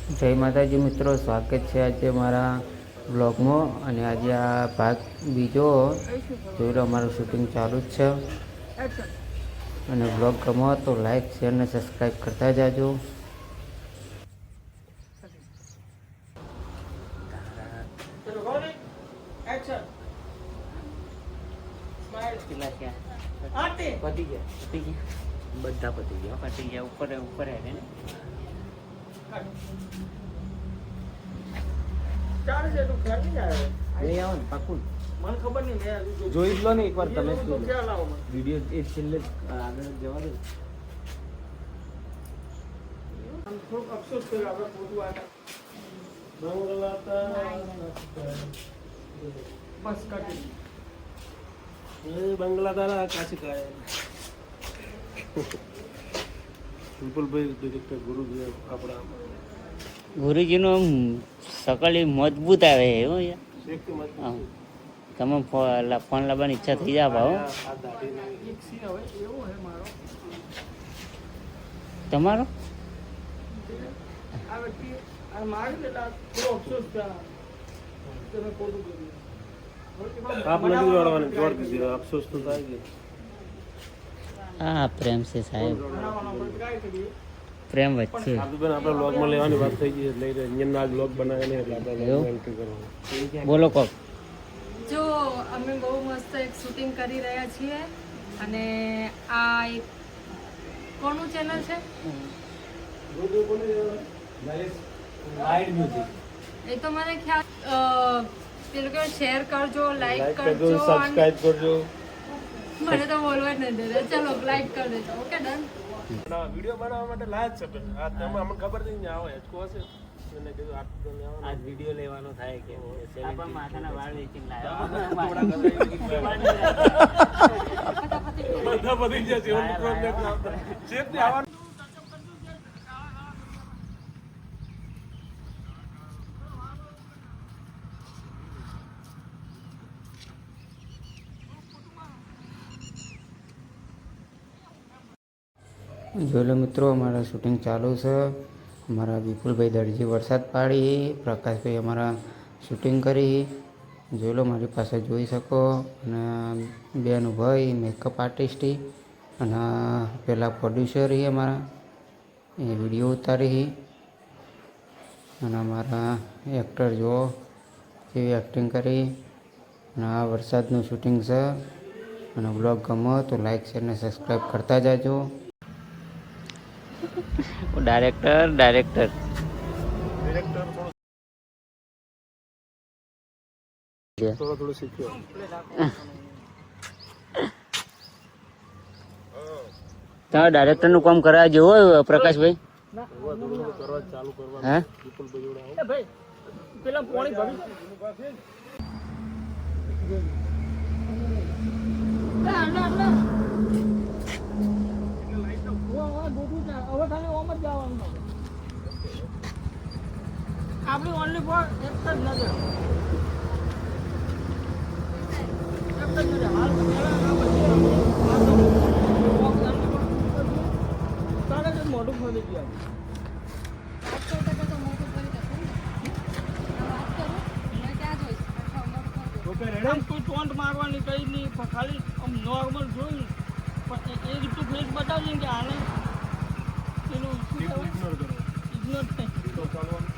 જય માતાજી મિત્રો, સ્વાગત છે આજે મારા બ્લોગમાં. અને આજે આ ભાગ બીજો જોઈ લો, અમારું શૂટિંગ ચાલુ જ છે. અને બ્લોગ ગમો તો લાઈક શેર અને સબસ્ક્રાઈબ કરતા જાજો. બધા પતી ગયા ઉપર ઉપર હે ને જોઈ જ લો ને એકવાર તમે વિડીયો એ છેલ્લે આગળ જવા દો. અફસોસ કર્યો આપણે પોતું બસ કાઢી બંગલા તારા કાશી કાય વિપુલભાઈ ડિરેક્ટર ગુરુજી આપણા ગુરુજીનો સકલ મજબૂત આવે એવું તમે ફોન લાવવાની ઈચ્છા થઈ જાય ભાવ તમારો અફસોસ તો થાય ગયો. હા, પ્રેમ છે સાહેબ, પ્રેમ વચ્ચે આપણા બ્લોગમાં લેવાની વાત થઈ ગઈ એટલે અહીંયા બ્લોગ બનાવીને એટલે આપણે એન્ટ્રી કરવાનું. બોલો કોક. જો અમે બહુ મસ્ત એક શૂટિંગ કરી રહ્યા છીએ અને આ એક કોનું ચેનલ છે એ તો મને ખ્યાલ તે લોકો શેર કરજો, લાઈક કરજો, સબસ્ક્રાઇબ કરજો. મને તો બોલવા જ નથી દેતા. ચલો લાઈક કરી દેજો. Okay done. વિડીયો બનાવવા માટે લાજ છે આ તમે અમને ખબર છે ને આવો હેચકો હશે એને કીધું આજ વિડીયો લેવાનો થાય કે આપણા માથાના વાળ વેચીને લાવ્યા બધા પતી ગયા છે એવું પ્રોબ્લેમ ના ચેક ને આવવાનું. જોઈ લો મિત્રો, અમારા શૂટિંગ ચાલુ છે. અમારા વિપુલભાઈ દરજી વરસાદ પાડી, પ્રકાશભાઈ અમારા શૂટિંગ કરી. જોઈ લો, મારી પાસે જોઈ શકો. અને બેનુભાઈ મેકઅપ આર્ટિસ્ટ અને પેલા પ્રોડ્યુસર અમારા એ વિડીયો ઉતારી. અને અમારા એક્ટર જો કેવી એક્ટિંગ કરી. અને આ વરસાદનું શૂટિંગ છે. અને બ્લોગ ગમો તો લાઈક શેર અને સબસ્ક્રાઈબ કરતા જાજો. ડાયરેક્ટર થોડું શીખ્યો. તમારે ડાયરેક્ટર નું કામ કરાવવા જેવું હોય પ્રકાશભાઈ? કરવા ચાલુ કરવા હે ભાઈ પેલા પોણી ભરી આપણી ઓનલી ફોર એક જ નજર હાલ મોટું ખોલી ગયા. કોઈ ટોન્ટ મારવાની કઈ નહીં, પણ ખાલી આમ નોર્મલ જોયું પણ એ રીતનું ફેસ બતાવજો કે આને એનું ઇગ્નોર થાય.